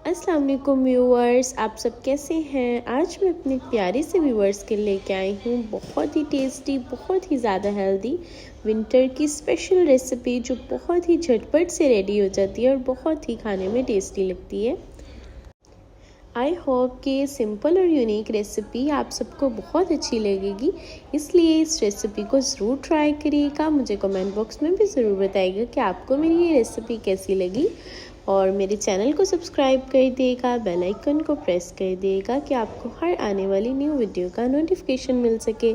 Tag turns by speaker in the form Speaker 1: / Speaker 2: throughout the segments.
Speaker 1: अस्सलाम वालेकुम व्यूअर्स, आप सब कैसे हैं। आज मैं अपने प्यारे से व्यूअर्स के लेके आई हूँ बहुत ही टेस्टी, बहुत ही ज़्यादा हेल्दी विंटर की स्पेशल रेसिपी जो बहुत ही झटपट से रेडी हो जाती है और बहुत ही खाने में टेस्टी लगती है। आई होप कि सिंपल और यूनिक रेसिपी आप सबको बहुत अच्छी लगेगी, इसलिए इस रेसिपी को ज़रूर ट्राई करिएगा। मुझे कमेंट बॉक्स में भी ज़रूर बताइएगा कि आपको मेरी ये रेसिपी कैसी लगी और मेरे चैनल को सब्सक्राइब कर दिएगा, बेल आइकन को प्रेस कर दिएगा कि आपको हर आने वाली न्यू वीडियो का नोटिफिकेशन मिल सके।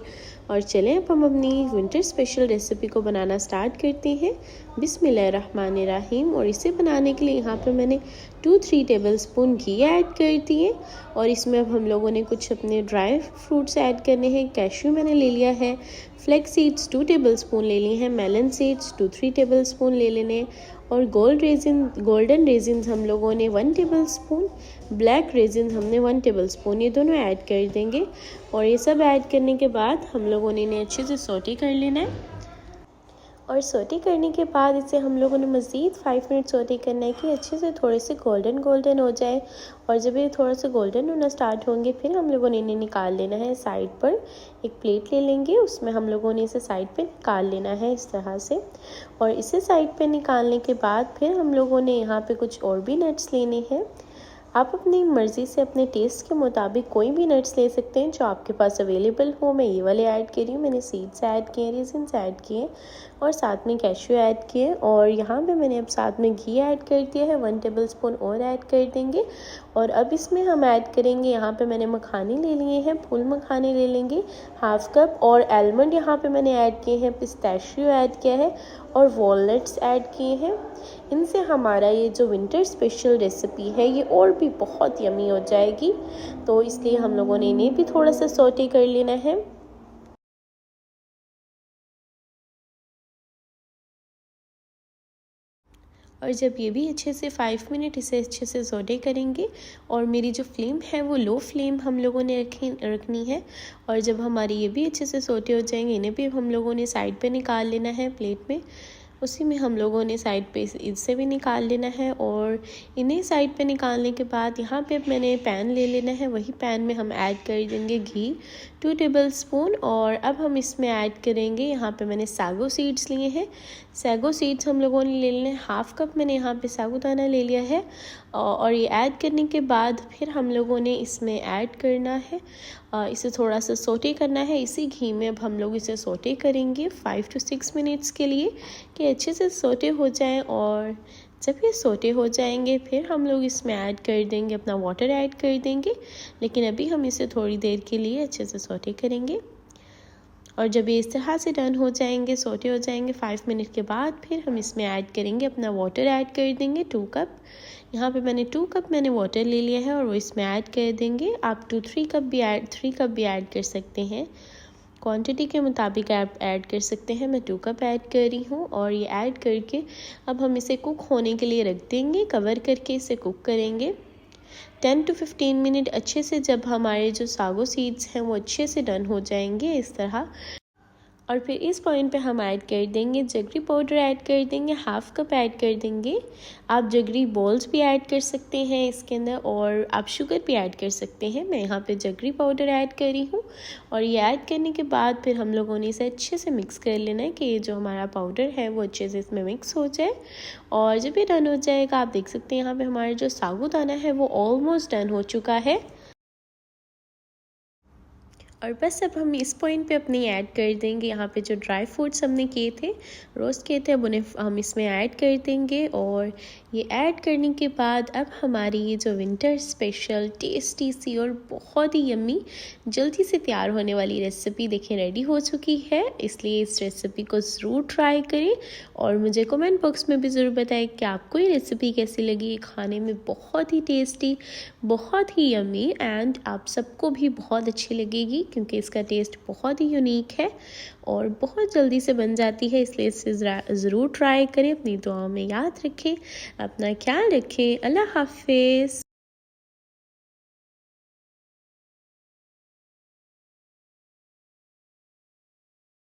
Speaker 1: और चलें अब हम अपनी विंटर स्पेशल रेसिपी को बनाना स्टार्ट करते हैं। बिस्मिल्लाहिर्रहमानिर्रहीम। और इसे बनाने के लिए यहाँ पे मैंने 2-3 टेबलस्पून घी ऐड कर दिए और इसमें अब हम लोगों ने कुछ अपने ड्राई फ्रूट्स ऐड करने हैं। कैश्यू मैंने ले लिया है, फ्लैक्स सीड्स 2 टेबलस्पून ले लिए हैं, मेलन सीड्स 2-3 टेबलस्पून ले लेने और गोल्डन रेजिन हम लोगों ने 1 टेबलस्पून, ब्लैक रेजिन हमने 1 टेबलस्पून, ये दोनों ऐड कर देंगे। और ये सब ऐड करने के बाद हम लोगों ने इन्हें अच्छे से सौटे कर लेना है। और सौटे करने के बाद इसे हम लोगों ने मज़ीद 5 मिनट सौटे करना है कि अच्छे से थोड़े से गोल्डन हो जाए। और जब ये थोड़ा सा गोल्डन होना स्टार्ट होंगे फिर हम लोगों ने इन्हें निकाल लेना है साइड पर। एक प्लेट ले लेंगे, उसमें हम लोगों ने इसे साइड पे निकाल लेना है इस तरह से। और इसे साइड पे निकालने के बाद फिर हम लोगों ने यहाँ पे कुछ और भी नट्स लेने हैं। आप अपनी मर्ज़ी से अपने टेस्ट के मुताबिक कोई भी नट्स ले सकते हैं जो आपके पास अवेलेबल हो। मैं ये वाले ऐड कर रही हूँ, मैंने सीड्स ऐड किए, रेजिन्स ऐड किए और साथ में कैश्यू ऐड किए। और यहाँ पे मैंने अब साथ में घी ऐड कर दिया है, 1 टेबलस्पून और ऐड कर देंगे। और अब इसमें हम ऐड करेंगे, यहाँ पे मैंने मखाने ले लिए हैं, फूल मखाने ले लेंगे 1/2 कप। और आलमंड यहाँ पे मैंने ऐड किए हैं, पिस्ताशियो ऐड किया है और वॉलनट्स ऐड किए हैं। इनसे हमारा ये जो विंटर स्पेशल रेसिपी है ये और भी बहुत यमी हो जाएगी, तो इसलिए हम लोगों ने इन्हें भी थोड़ा सा सौटे कर लेना है। और जब ये भी अच्छे से 5 मिनट इसे अच्छे से सौटे करेंगे और मेरी जो फ्लेम है वो लो फ्लेम हम लोगों ने रखनी है। और जब हमारी ये भी अच्छे से सौटे हो जाएंगे, इन्हें भी हम लोगों ने साइड पे निकाल लेना है प्लेट में। उसी में हम लोगों ने साइड पे इससे भी निकाल लेना है। और इन्हें साइड पे निकालने के बाद यहाँ पे मैंने पैन ले लेना है, वही पैन में हम ऐड कर देंगे घी 2 टेबलस्पून। और अब हम इसमें ऐड करेंगे, यहाँ पे मैंने सागो सीड्स लिए हैं, सागो सीड्स हम लोगों ने ले लेने हैं। 1/2 कप मैंने यहाँ पे साबूदाना ले लिया है। और ये ऐड करने के बाद फिर हम लोगों ने इसमें ऐड करना है, इसे थोड़ा सा सोटे करना है इसी घी में। अब हम लोग इसे सोटे करेंगे 5 to 6 मिनट्स के लिए कि अच्छे से सोटे हो जाएं। और जब ये सोटे हो जाएंगे फिर हम लोग इसमें ऐड कर देंगे, अपना वाटर ऐड कर देंगे। लेकिन अभी हम इसे थोड़ी देर के लिए अच्छे से सोटे करेंगे। और जब ये इस तरह से डन हो जाएंगे, सोटे हो जाएंगे 5 मिनट के बाद, फिर हम इसमें ऐड करेंगे, अपना वाटर ऐड कर देंगे 2 कप। यहाँ पे मैंने 2 कप मैंने वाटर ले लिया है और वो इसमें ऐड कर देंगे। आप 3 कप भी ऐड कर सकते हैं, क्वांटिटी के मुताबिक आप ऐड कर सकते हैं। मैं 2 कप ऐड कर रही हूँ। और ये ऐड करके अब हम इसे कुक होने के लिए रख देंगे, कवर करके इसे कुक करेंगे 10 to 15 मिनट अच्छे से। जब हमारे जो सागो सीड्स हैं वो अच्छे से डन हो जाएंगे इस तरह। और फिर इस पॉइंट पे हम ऐड कर देंगे जगरी पाउडर, ऐड कर देंगे 1/2 कप ऐड कर देंगे। आप जगरी बॉल्स भी ऐड कर सकते हैं इसके अंदर और आप शुगर भी ऐड कर सकते हैं। मैं यहाँ पे जगरी पाउडर ऐड कर रही हूँ। और ये ऐड करने के बाद फिर हम लोगों ने इसे अच्छे से मिक्स कर लेना है कि ये जो हमारा पाउडर है वो अच्छे से इसमें मिक्स हो जाए। और जब ये डन हो जाएगा, आप देख सकते हैं यहाँ पर हमारा जो साबूदाना है वो ऑलमोस्ट डन हो चुका है। और बस अब हम इस पॉइंट पे अपनी ऐड कर देंगे, यहाँ पे जो ड्राई फ्रूट्स हमने किए थे, रोस्ट किए थे, अब उन्हें हम इसमें ऐड कर देंगे। और ये ऐड करने के बाद अब हमारी ये जो विंटर स्पेशल टेस्टी सी और बहुत ही यम्मी जल्दी से तैयार होने वाली रेसिपी देखें रेडी हो चुकी है। इसलिए इस रेसिपी को ज़रूर ट्राई करें और मुझे कमेंट बॉक्स में भी ज़रूर बताएं कि आपको ये रेसिपी कैसी लगी। खाने में बहुत ही टेस्टी, बहुत ही यम्मी एंड आप सबको भी बहुत अच्छी लगेगी क्योंकि इसका टेस्ट बहुत ही यूनिक है और बहुत जल्दी से बन जाती है। इसलिए इसे ज़रूर ट्राई करें। अपनी दुआओं में याद रखें, अपना ख्याल रखें। अल्लाह हाफिज़।